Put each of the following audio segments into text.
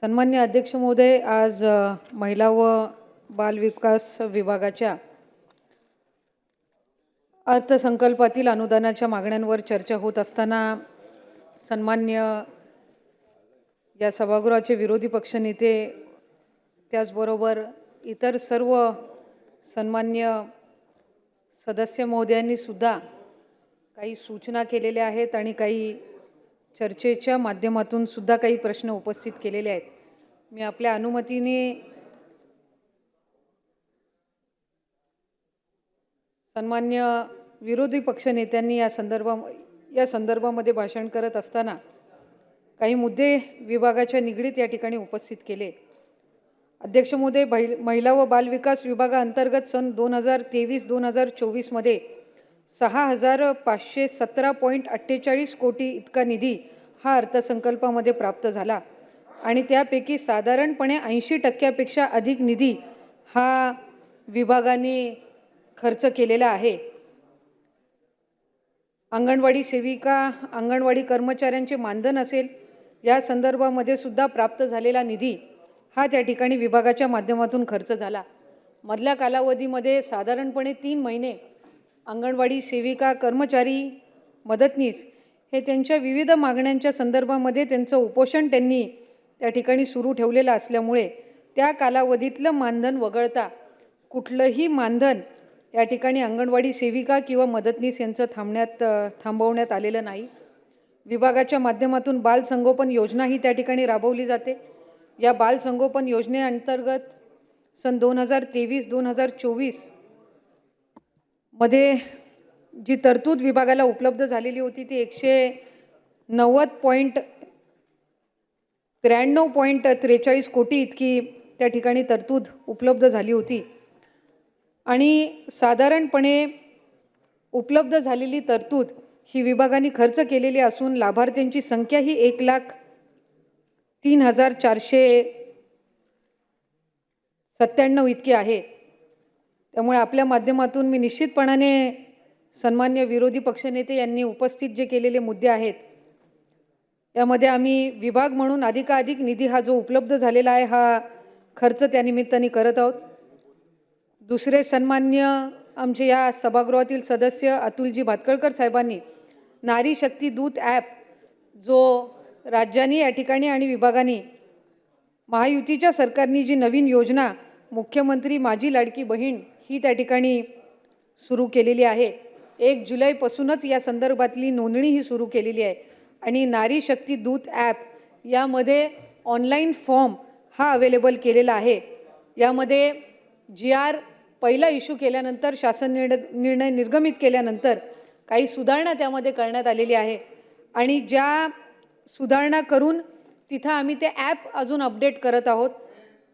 सन्मान्य अध्यक्ष महोदय, आज महिला व बाल विकास विभागाच्या अर्थसंकल्पातील अनुदानाच्या मागण्यांवर चर्चा होत असताना सन्मान्य या सभागृहाचे विरोधी पक्षनेते त्याचबरोबर इतर सर्व सन्मान्य सदस्य महोदयांनी सुद्धा काही सूचना केलेल्या आहेत आणि काही चर्चेच्या माध्यमातून सुद्धा काही प्रश्न उपस्थित केलेले आहेत। मी आपल्या अनुमतीने सन्मान्य विरोधी पक्षनेत्यांनी या संदर्भामध्ये भाषण करत असताना काही मुद्दे विभागाच्या निगडीत या ठिकाणी उपस्थित केले। अध्यक्ष महोदय, महिला व बाल विकास विभागाअंतर्गत सन 2023-2024 मध्ये 6,517.48 कोटी इतका निधी हा अर्थसंकल्पामध्ये प्राप्त झाला आणि त्यापैकी साधारणपणे 80% अधिक निधी हा विभागाने खर्च केलेला आहे। अंगणवाडी सेविका, अंगणवाडी कर्मचाऱ्यांचे मानधन असेल, या संदर्भामध्ये सुद्धा प्राप्त झालेला निधी हा त्या ठिकाणी विभागाच्या माध्यमातून खर्च झाला। मधल्या कालावधीमध्ये साधारणपणे 3 महिने अंगणवाडी सेविका, कर्मचारी, मदतनीस हे त्यांच्या विविध मागण्यांच्या संदर्भामध्ये त्यांचं उपोषण त्यांनी त्या ठिकाणी सुरू ठेवलेलं असल्यामुळे त्या कालावधीतलं मानधन वगळता कुठलंही मानधन या ठिकाणी अंगणवाडी सेविका किंवा मदतनीस यांचं थांबवण्यात आलेलं नाही। विभागाच्या माध्यमातून बाल संगोपन योजना ही त्या ठिकाणी राबवली जाते। या बाल संगोपन योजनेअंतर्गत सन 2023-2024 मध्ये जी तरतूद विभागाला उपलब्ध झालेली होती ती 190.93 कोटी इतकी त्या ठिकाणी तरतूद उपलब्ध झाली होती आणि साधारणपणे उपलब्ध झालेली तरतूद ही विभागाने खर्च केलेली असून लाभार्थ्यांची संख्या ही 1,03,497 इतकी आहे। त्यामुळे आपल्या माध्यमातून मी निश्चितपणाने सन्मान्य विरोधी पक्षनेते यांनी उपस्थित जे केलेले मुद्दे आहेत यामध्ये आम्ही विभाग म्हणून अधिकाधिक निधी हा जो उपलब्ध झालेला आहे हा खर्च त्या निमित्ताने करत आहोत। दुसरे सन्मान्य आमचे या सभागृहातील सदस्य अतुलजी भातखळकर साहेबांनी नारी शक्ती दूत ॲप जो राज्यांनी या ठिकाणी आणि विभागाने महायुतीच्या सरकारने जी नवीन योजना मुख्यमंत्री माझी लाडकी बहीण ही त्या ठिकाणी सुरू केलेली आहे। 1 जुलैपासूनच या संदर्भातली नोंदणी ही सुरू केलेली आहे आणि नारी शक्ती दूत ॲप यामध्ये ऑनलाईन फॉर्म हा अवेलेबल केलेला आहे। यामध्ये GR पहिला इश्यू केल्यानंतर, शासन निर्णय निर्गमित केल्यानंतर काही सुधारणा त्यामध्ये करण्यात आलेली आहे आणि ज्या सुधारणा करून तिथं आम्ही ते ॲप अजून अपडेट करत आहोत।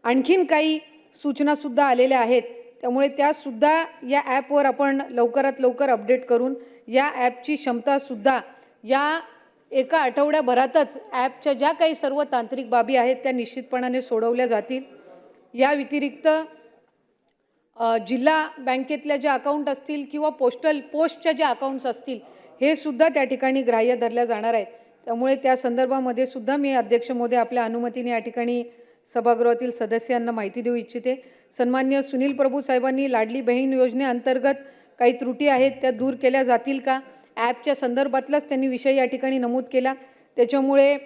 आणखीन काही सूचनासुद्धा आलेल्या आहेत, त्यामुळे त्यासुद्धा या ॲपवर आपण लवकरात लवकर अपडेट करून या ॲपची क्षमतासुद्धा या एका आठवड्याभरातच ॲपच्या ज्या काही सर्व तांत्रिक बाबी आहेत त्या निश्चितपणाने सोडवल्या जातील। या व्यतिरिक्त जिल्हा बँकेतल्या ज्या अकाउंट असतील किंवा पोस्टच्या ज्या अकाउंट्स असतील हे सुद्धा त्या ठिकाणी ग्राह्य धरल्या जाणार आहेत। त्यामुळे त्या संदर्भामध्ये सुद्धा मी अध्यक्ष महोदय आपल्या अनुमतीने या ठिकाणी सभागृहातील सदस्यांना माहिती देऊ इच्छिते। सन्मान्य सुनील प्रभू साहेबांनी लाडली बहीण योजनेअंतर्गत काही त्रुटी आहेत त्या दूर केल्या जातील का, ॲपच्या संदर्भातलाच त्यांनी विषय या ठिकाणी नमूद केला। त्याच्यामुळे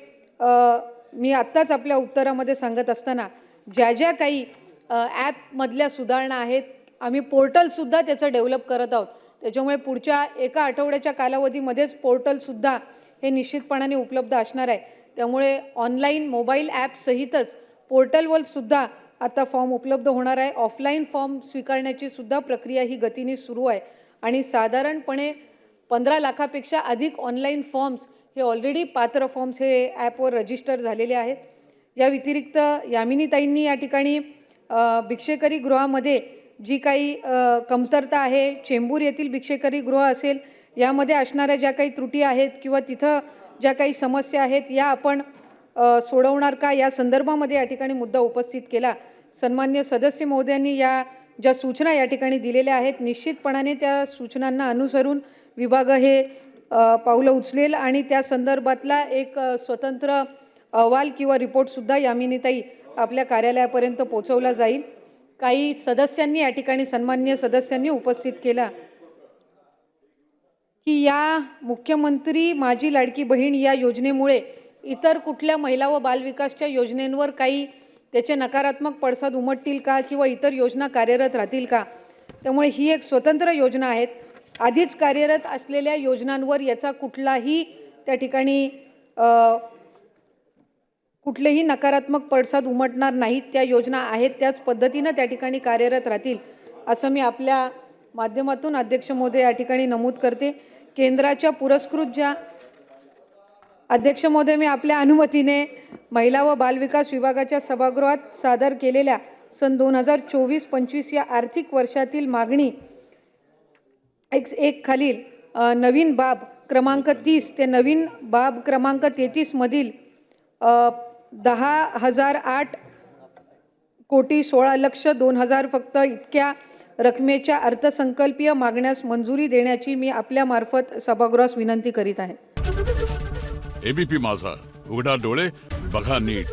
मी आत्ताच आपल्या उत्तरामध्ये सांगत असताना ज्या काही ॲपमधल्या सुधारणा आहेत आम्ही पोर्टलसुद्धा त्याचं डेव्हलप करत आहोत। त्याच्यामुळे पुढच्या एका आठवड्याच्या कालावधीमध्येच पोर्टलसुद्धा हे निश्चितपणाने उपलब्ध असणार आहे। त्यामुळे ऑनलाईन मोबाईल ॲपसहितच पोर्टलवर सुद्धा आता फॉर्म उपलब्ध होणार आहे। ऑफलाईन फॉर्म स्वीकारण्याची सुद्धा प्रक्रिया ही गतीने सुरू आहे आणि साधारणपणे 15 लाखापेक्षा अधिक ऑनलाईन फॉर्म्स हे ऑलरेडी पात्र फॉर्म्स हे ॲपवर रजिस्टर झालेले आहेत। या व्यतिरिक्त यामिनीताईंनी या ठिकाणी भिक्षेकरी गृहामध्ये जी काही कमतरता आहे, चेंबूर येथील भिक्षेकरी गृह असेल यामध्ये असणाऱ्या ज्या काही त्रुटी आहेत किंवा तिथं ज्या काही समस्या आहेत या आपण सोडवणार का, या संदर्भामध्ये या ठिकाणी मुद्दा उपस्थित केला। सन्मान्य सदस्य महोदयांनी या ज्या सूचना या ठिकाणी दिलेल्या आहेत निश्चितपणाने त्या सूचनांना अनुसरून विभाग हे पावलं उचलेल आणि त्या संदर्भातला एक स्वतंत्र अहवाल किंवा रिपोर्टसुद्धा यामिनीताई आपल्या कार्यालयापर्यंत पोहोचवला जाईल. काही सदस्यांनी या ठिकाणी सन्माननीय सदस्यांनी उपस्थित केला की या मुख्यमंत्री माझी लाडकी बहीण या योजनेमुळे इतर कुठल्या महिला व बालविकासच्या योजनेंवर काही त्याचे नकारात्मक पडसाद उमटतील का किंवा इतर योजना कार्यरत राहतील का. त्यामुळे ही एक स्वतंत्र योजना आहे. आधीच कार्यरत असलेल्या योजनांवर याचा कुठलाही त्या ठिकाणी कुठलेही नकारात्मक पडसाद उमटणार नाहीत. त्या योजना आहेत त्याच पद्धतीने त्या ठिकाणी कार्यरत राहतील असं मी आपल्या माध्यमातून अध्यक्ष महोदय या ठिकाणी नमूद करते. केंद्राच्या पुरस्कृत ज्या अध्यक्ष महोदय मी आपल्या अनुमतीने महिला व बालविकास विभागाच्या सभागृहात सादर केलेल्या सन 2024-25 या आर्थिक वर्षातील मागणी एक खालील नवीन बाब क्रमांक 30 ते नवीन बाब क्रमांक 33 मधील 10,008,16,02,000 फक्त इतक्या रकमेच्या अर्थसंकल्पीय मागण्यास मंजुरी देण्याची मी आपल्या मार्फत सभागृहास विनंती करीत आहे. एबीपी माझा, उघडा डोळे बघा नीट.